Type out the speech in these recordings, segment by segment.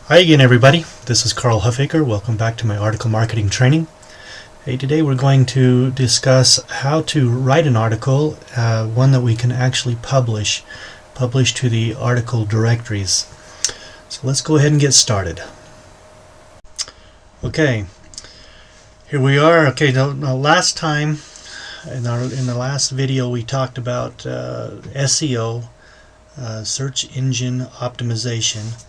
Hi again, everybody. This is Carl Huffaker. Welcome back to my article marketing training. Hey, today we're going to discuss how to write an article, one that we can actually publish to the article directories. So let's go ahead and get started. Okay, here we are. Okay, now last time in the last video we talked about SEO, search engine optimization.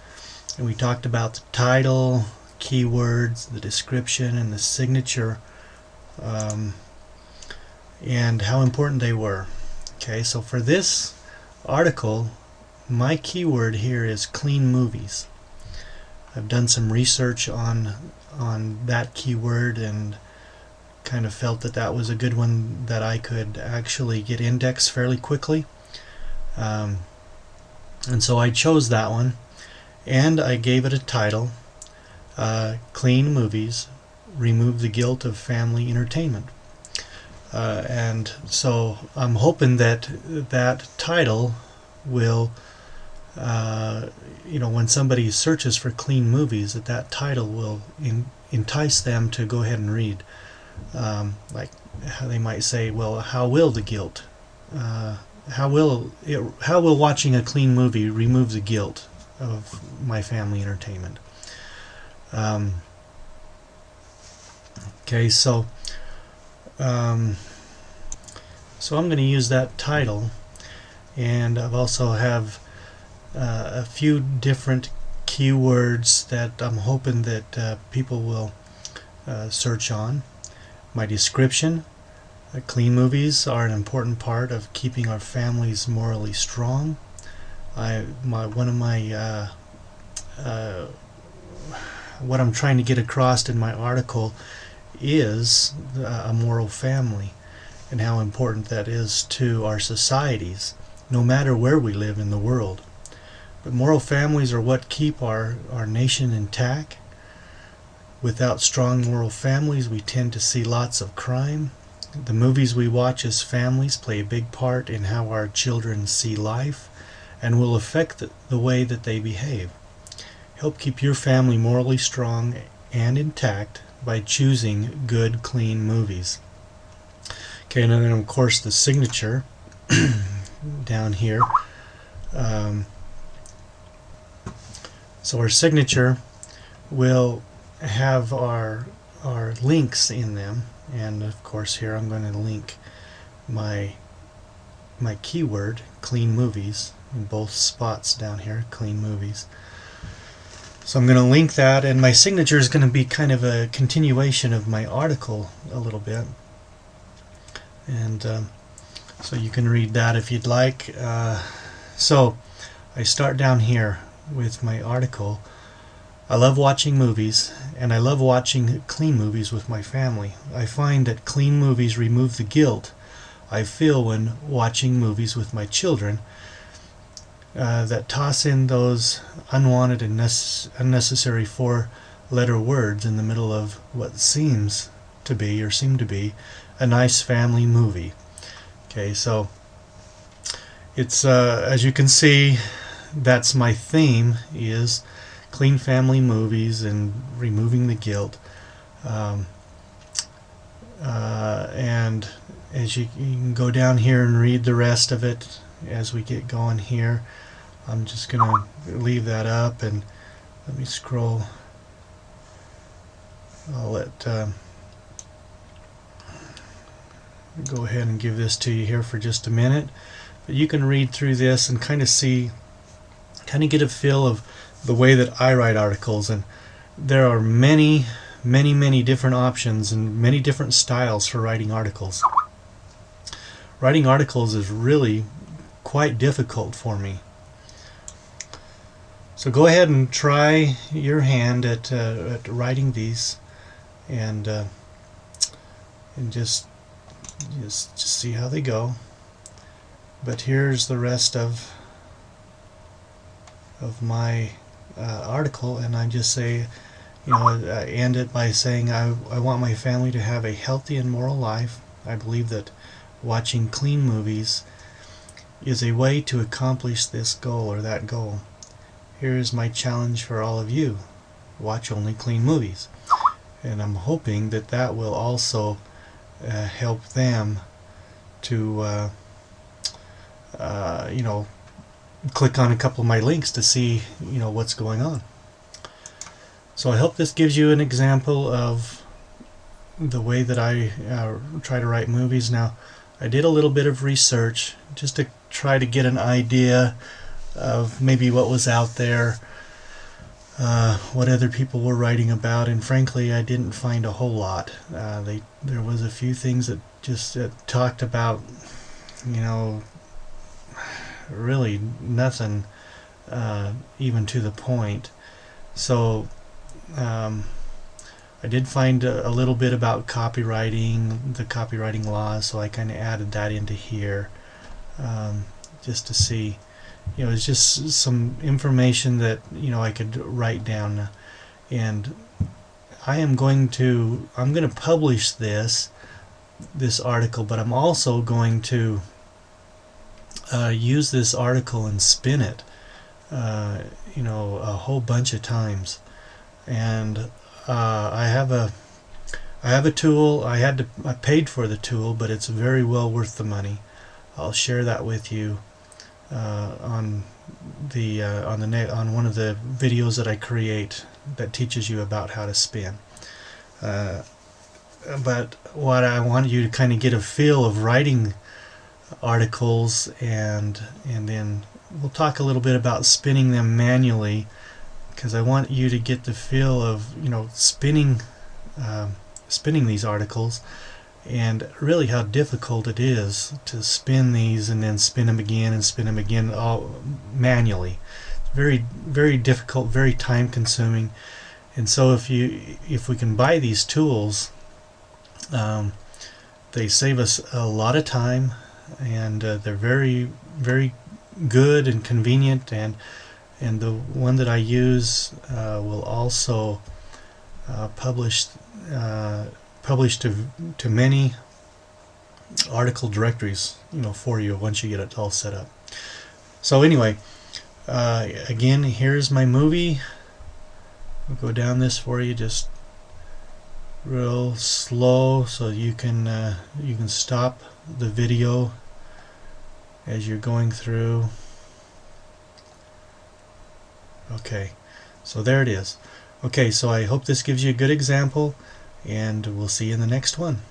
And we talked about the title, keywords, the description, and the signature, and how important they were. Okay, so for this article, my keyword here is clean movies. I've done some research on that keyword and kind of felt that that was a good one that I could actually get indexed fairly quickly. And so I chose that one. And I gave it a title, Clean Movies, Remove the Guilt of Family Entertainment. And so I'm hoping that that title will, when somebody searches for clean movies, that title will entice them to go ahead and read. Like how they might say, well, how will the guilt, how will watching a clean movie remove the guilt of my family entertainment? Okay, so I'm going to use that title, and I've also have a few different keywords that I'm hoping that people will search on. My description: clean movies are an important part of keeping our families morally strong. What I'm trying to get across in my article is a moral family and how important that is to our societies, no matter where we live in the world. But moral families are what keep our nation intact. Without strong moral families, we tend to see lots of crime. The movies we watch as families play a big part in how our children see life and will affect the way that they behave. Help keep your family morally strong and intact by choosing good, clean movies. Okay, and then of course the signature down here. So our signature will have our links in them, and of course here I'm going to link my keyword, clean movies, in both spots down here, clean movies. So I'm going to link that, and my signature is going to be kind of a continuation of my article a little bit, and so you can read that if you'd like. So I start down here with my article. I love watching movies, and I love watching clean movies with my family. I find that clean movies remove the guilt I feel when watching movies with my children that toss in those unwanted and unnecessary four-letter words in the middle of what seems to be a nice family movie. Okay, so it's as you can see, that's my theme, is clean family movies and removing the guilt. And as you can go down here and read the rest of it as we get going here. I'm just going to leave that up, and let me scroll. I'll go ahead and give this to you here for just a minute. But you can read through this and kind of get a feel of the way that I write articles. And there are many different options and many different styles for writing articles. Writing articles is really quite difficult for me. So go ahead and try your hand at writing these, and just see how they go. But here's the rest of my article, and I just say, I end it by saying I want my family to have a healthy and moral life. I believe that watching clean movies is a way to accomplish this goal or that goal. here is my challenge for all of you: watch only clean movies. And I'm hoping that that will also help them to you know, click on a couple of my links to see, you know, what's going on. So I hope this gives you an example of the way that I try to write movies. Now, I did a little bit of research just to try to get an idea of maybe what was out there, what other people were writing about, and frankly I didn't find a whole lot. There was a few things that just talked about, you know, really nothing even to the point. So I did find a little bit about copywriting, the copywriting laws, so I kind of added that into here just to see. You know, it's just some information that, you know, I could write down. And I'm going to publish this article, but I'm also going to use this article and spin it, you know, a whole bunch of times. And I have a tool. I paid for the tool, but it's very well worth the money. I'll share that with you on one of the videos that I create that teaches you about how to spin. But what I want you to kind of get a feel of writing articles, and then we'll talk a little bit about spinning them manually, because I want you to get the feel of, you know, spinning these articles, and really how difficult it is to spin these and then spin them again and spin them again all manually. It's very, very difficult, very time consuming. And so if we can buy these tools, they save us a lot of time, and they're very, very good and convenient, and the one that I use will also publish to many article directories, you know, for you once you get it all set up. So anyway, again, here's my movie. I'll go down this for you just real slow, so you can stop the video as you're going through. Okay, so there it is. Okay, so I hope this gives you a good example, and we'll see you in the next one.